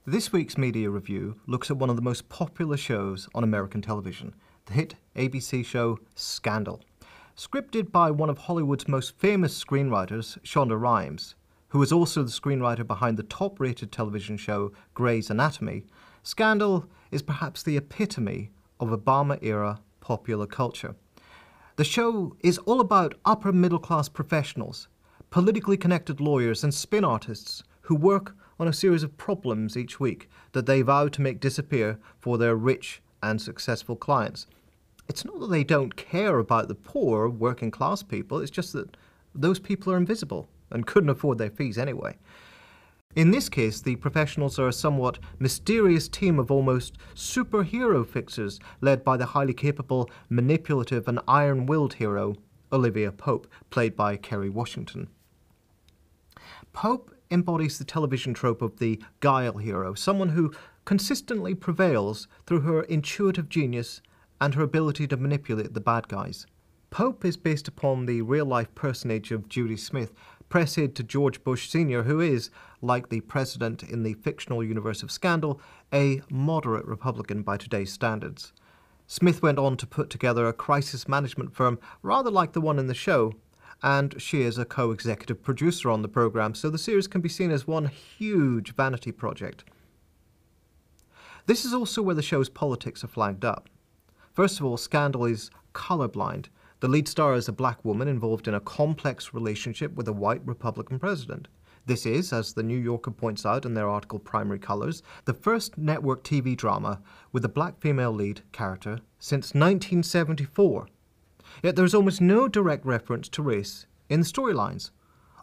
This week's media review looks at one of the most popular shows on American television, the hit ABC show Scandal. Scripted by one of Hollywood's most famous screenwriters, Shonda Rhimes, who is also the screenwriter behind the top-rated television show Grey's Anatomy, Scandal is perhaps the epitome of Obama-era popular culture. The show is all about upper-middle-class professionals, politically connected lawyers and spin artists who work on a series of problems each week that they vow to make disappear for their rich and successful clients. It's not that they don't care about the poor, working class people, it's just that those people are invisible and couldn't afford their fees anyway. In this case, the professionals are a somewhat mysterious team of almost superhero fixers led by the highly capable, manipulative and iron-willed hero, Olivia Pope, played by Kerry Washington. Pope embodies the television trope of the guile hero, someone who consistently prevails through her intuitive genius and her ability to manipulate the bad guys. Pope is based upon the real-life personage of Judy Smith, press aide to George Bush Sr., who is, like the president in the fictional universe of Scandal, a moderate Republican by today's standards. Smith went on to put together a crisis management firm rather like the one in the show, and she is a co-executive producer on the program, so the series can be seen as one huge vanity project. This is also where the show's politics are flagged up. First of all, Scandal is colorblind. The lead star is a black woman involved in a complex relationship with a white Republican president. This is, as the New Yorker points out in their article Primary Colors, the first network TV drama with a black female lead character since 1974. Yet there is almost no direct reference to race in the storylines.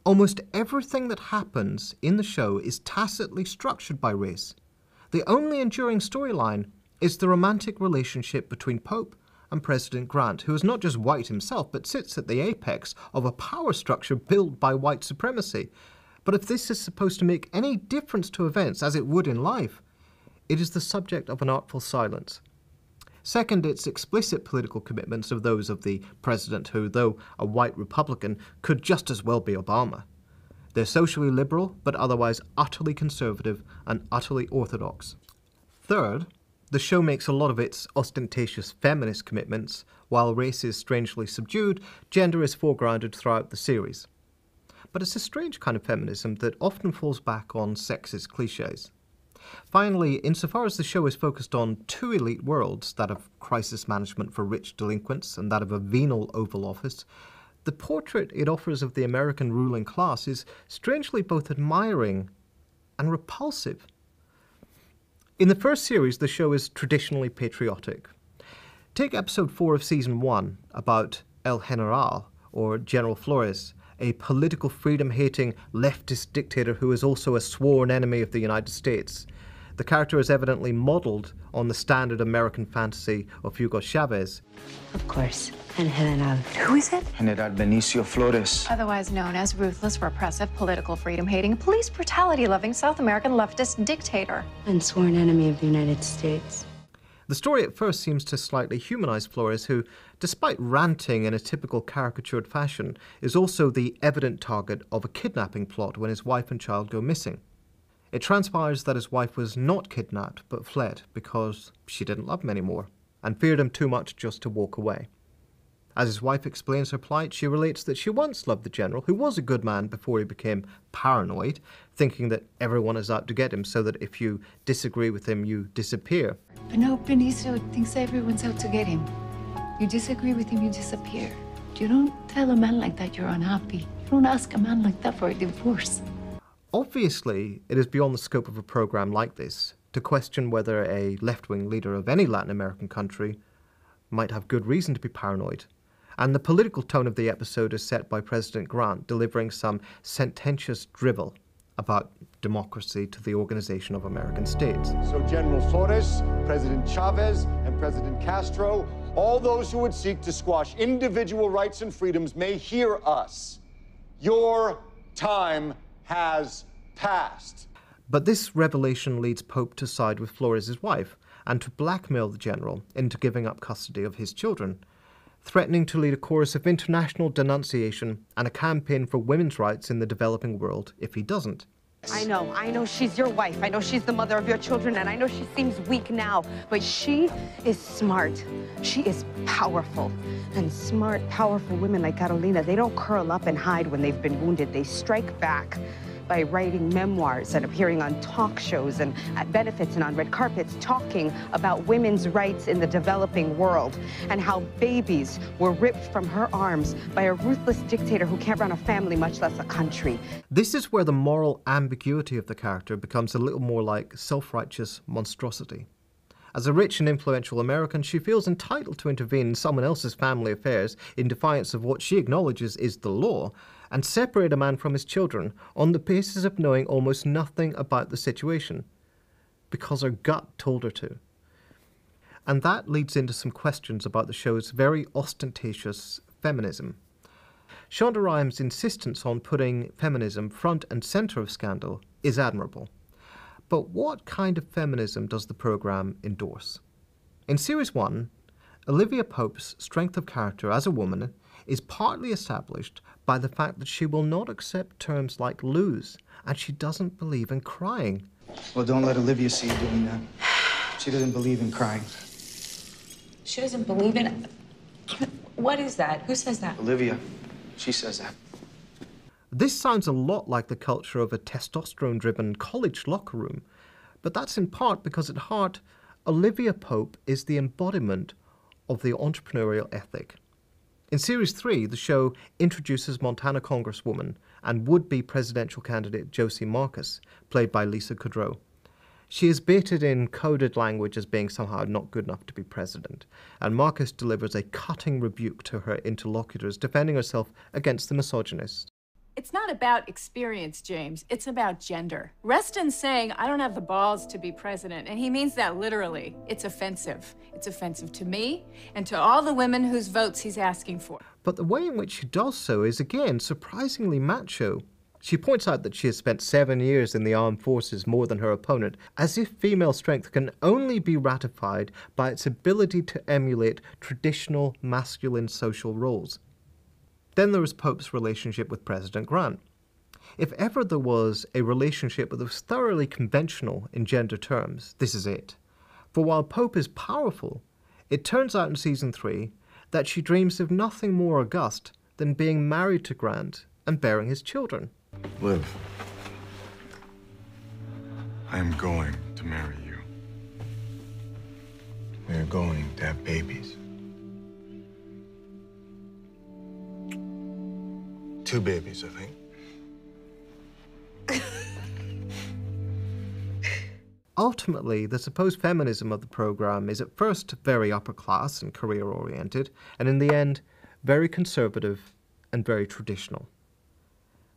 Almost everything that happens in the show is tacitly structured by race. The only enduring storyline is the romantic relationship between Pope and President Grant, who is not just white himself, but sits at the apex of a power structure built by white supremacy. But if this is supposed to make any difference to events, as it would in life, it is the subject of an artful silence. Second, its explicit political commitments are those of the president who, though a white Republican, could just as well be Obama. They're socially liberal, but otherwise utterly conservative and utterly orthodox. Third, the show makes a lot of its ostentatious feminist commitments. While race is strangely subdued, gender is foregrounded throughout the series. But it's a strange kind of feminism that often falls back on sexist cliches. Finally, insofar as the show is focused on two elite worlds, that of crisis management for rich delinquents and that of a venal Oval Office, the portrait it offers of the American ruling class is strangely both admiring and repulsive. In the first series, the show is traditionally patriotic. Take episode 4 of season 1 about El General, or General Flores, a political freedom-hating leftist dictator who is also a sworn enemy of the United States. The character is evidently modelled on the standard American fantasy of Hugo Chavez. Of course, El General. Who is it? General Benicio Flores. Otherwise known as ruthless, repressive, political freedom-hating, police brutality-loving South American leftist dictator. And sworn enemy of the United States. The story at first seems to slightly humanize Flores, who, despite ranting in a typical caricatured fashion, is also the evident target of a kidnapping plot when his wife and child go missing. It transpires that his wife was not kidnapped, but fled because she didn't love him anymore, and feared him too much just to walk away. As his wife explains her plight, she relates that she once loved the general, who was a good man before he became paranoid, thinking that everyone is out to get him, so that if you disagree with him, you disappear. But no, Benicio thinks everyone's out to get him. You disagree with him, you disappear. You don't tell a man like that you're unhappy. You don't ask a man like that for a divorce. Obviously, it is beyond the scope of a program like this to question whether a left-wing leader of any Latin American country might have good reason to be paranoid. And the political tone of the episode is set by President Grant delivering some sententious drivel about democracy to the Organization of American States. So General Flores, President Chavez, and President Castro, all those who would seek to squash individual rights and freedoms may hear us. Your time has passed. But this revelation leads Pope to side with Flores' wife and to blackmail the general into giving up custody of his children, threatening to lead a chorus of international denunciation and a campaign for women's rights in the developing world if he doesn't. I know she's your wife. I know she's the mother of your children, and I know she seems weak now, but she is smart. She is powerful. And smart, powerful women like Carolina, they don't curl up and hide when they've been wounded. They strike back by writing memoirs and appearing on talk shows and at benefits and on red carpets, talking about women's rights in the developing world and how babies were ripped from her arms by a ruthless dictator who can't run a family, much less a country. This is where the moral ambiguity of the character becomes a little more like self-righteous monstrosity. As a rich and influential American, she feels entitled to intervene in someone else's family affairs in defiance of what she acknowledges is the law, and separate a man from his children on the basis of knowing almost nothing about the situation, because her gut told her to. And that leads into some questions about the show's very ostentatious feminism. Shonda Rhimes' insistence on putting feminism front and centre of Scandal is admirable. But what kind of feminism does the programme endorse? In Series 1, Olivia Pope's strength of character as a woman is partly established by the fact that she will not accept terms like lose, and she doesn't believe in crying. Well, don't let Olivia see you doing that. She doesn't believe in crying. She doesn't believe in... What is that? Who says that? Olivia, she says that. This sounds a lot like the culture of a testosterone-driven college locker room, but that's in part because at heart, Olivia Pope is the embodiment of the entrepreneurial ethic. In Series 3, the show introduces Montana Congresswoman and would-be presidential candidate Josie Marcus, played by Lisa Kudrow. She is baited in coded language as being somehow not good enough to be president, and Marcus delivers a cutting rebuke to her interlocutors, defending herself against the misogynist. It's not about experience, James. It's about gender. Reston's saying, I don't have the balls to be president, and he means that literally. It's offensive. It's offensive to me and to all the women whose votes he's asking for. But the way in which she does so is, again, surprisingly macho. She points out that she has spent 7 years in the armed forces more than her opponent, as if female strength can only be ratified by its ability to emulate traditional masculine social roles. Then there is Pope's relationship with President Grant. If ever there was a relationship that was thoroughly conventional in gender terms, this is it. For while Pope is powerful, it turns out in Season 3 that she dreams of nothing more august than being married to Grant and bearing his children. Liv, I am going to marry you. We are going to have babies. 2 babies, I think. Ultimately, the supposed feminism of the programme is at first very upper class and career-oriented, and in the end, very conservative and very traditional.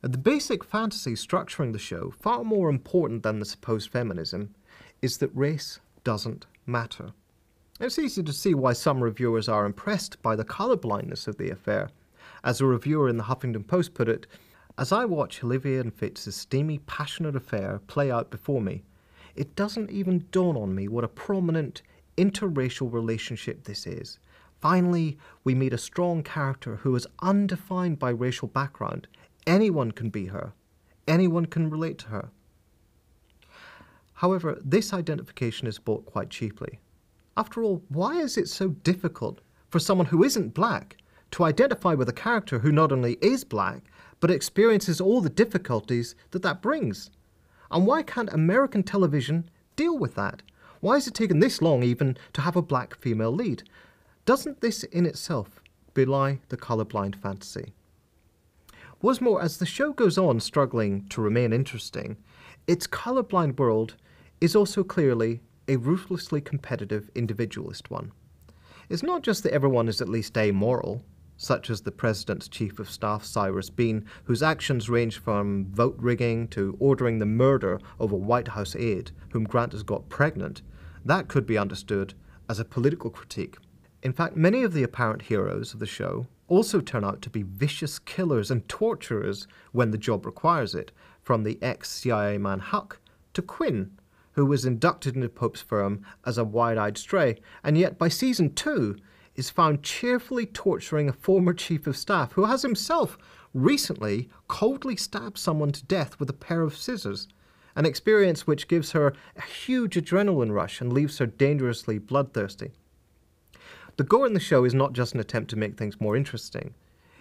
The basic fantasy structuring the show, far more important than the supposed feminism, is that race doesn't matter. It's easy to see why some reviewers are impressed by the colourblindness of the affair. As a reviewer in the Huffington Post put it, as I watch Olivia and Fitz's steamy, passionate affair play out before me, it doesn't even dawn on me what a prominent interracial relationship this is. Finally, we meet a strong character who is undefined by racial background. Anyone can be her. Anyone can relate to her. However, this identification is bought quite cheaply. After all, why is it so difficult for someone who isn't black to identify with a character who not only is black, but experiences all the difficulties that that brings? And why can't American television deal with that? Why has it taken this long even to have a black female lead? Doesn't this in itself belie the colourblind fantasy? What's more, as the show goes on struggling to remain interesting, its colourblind world is also clearly a ruthlessly competitive individualist one. It's not just that everyone is at least amoral, such as the President's Chief of Staff, Cyrus Bean, whose actions range from vote rigging to ordering the murder of a White House aide whom Grant has got pregnant. That could be understood as a political critique. In fact, many of the apparent heroes of the show also turn out to be vicious killers and torturers when the job requires it, from the ex-CIA man Huck to Quinn, who was inducted into Pope's firm as a wide-eyed stray, and yet by Season 2 is found cheerfully torturing a former chief of staff who has himself recently coldly stabbed someone to death with a pair of scissors. an experience which gives her a huge adrenaline rush and leaves her dangerously bloodthirsty. The gore in the show is not just an attempt to make things more interesting.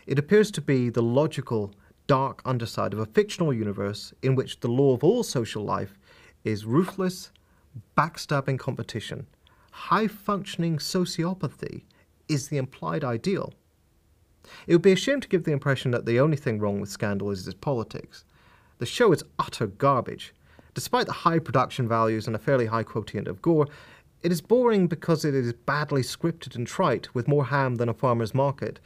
It appears to be the logical, dark underside of a fictional universe in which the law of all social life is ruthless, backstabbing competition. High-functioning sociopathy is the implied ideal. It would be a shame to give the impression that the only thing wrong with Scandal is its politics. The show is utter garbage. Despite the high production values and a fairly high quotient of gore, it is boring because it is badly scripted and trite, with more ham than a farmer's market.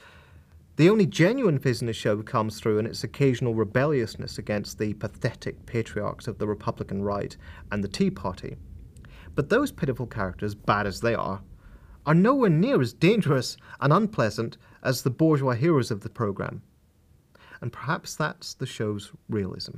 The only genuine fizz in the show comes through in its occasional rebelliousness against the pathetic patriarchs of the Republican right and the Tea Party. But those pitiful characters, bad as they are nowhere near as dangerous and unpleasant as the bourgeois heroes of the programme. And perhaps that's the show's realism.